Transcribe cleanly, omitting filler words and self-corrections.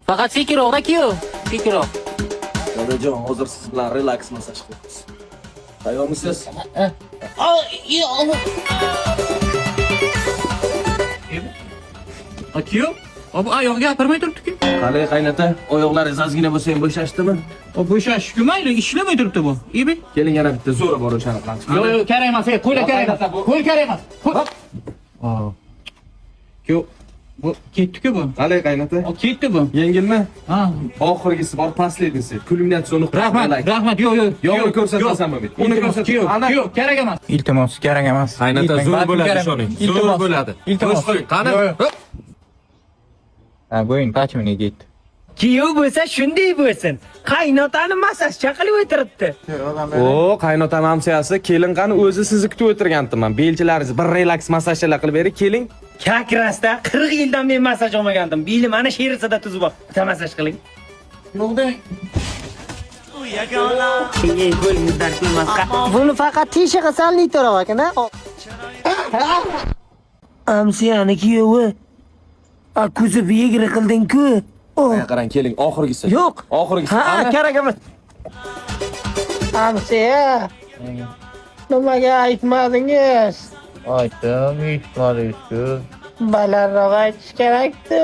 Faqat sekinroq kuyov. Sekinroq. Dadajon, hozir siz bilan relaks massaj qilamiz. Tayyormisiz? Kuyov? Bu oyoq gapirmay turibdi-ku. Qani qaynota, oyoqlaringiz ozgina bo'lsa ham bo'shashdimi? Bo'shashku mayli, ishlamay turibdi bu. Ibi. Keling, yana bitta zo'ri bor o'shani qilamiz. Yo'q, kerak emas, qo'yla kerak emas. Qo'y kerak emas. Kuyov, bu ketdi-ku bu. Qani qaynota? Ketdi bu. Yengilmi? Ha. Oxirgisi bor, последнisi. Kulminatsionni Rahmat, yo'q. Yo'qni ko'rsatasanmi men? Uni ko'rsat. Yo'q, kerak emas. Iltimos, kerak emas. Qaynota zo'r bo'ladi ishoning. Zo'r bo'ladi. Iltimos. Qani? Ha, bo'yin qachmini ketdi. Kuyov bo'lsa shunday bo'lsin. Qaynotani massajcha qilib o'tiribdi. O, qaynota mamsiyasi, kelin qani o'zi sizni kutib o'tirgandim. Belchilaringizni bir relaks massajlar qilib bering, keling. Kakrasda 40 yildan men massaj olmagandim. Belim ana sherisida tuzib bor. Bitta massaj qiling. Buni faqat tishi qilsan litroq ekan-a? Amsiyani kuyovi. Akuzi biyegri qilding-ku. Qarang, keling, oxirgisi. Yo'q. Oxirgisi. Ha, kerak emas. Amsiya. Nimaga aytmadingiz? Aytdim, aytmadingiz-ku. Balandroq aytish kerakdi.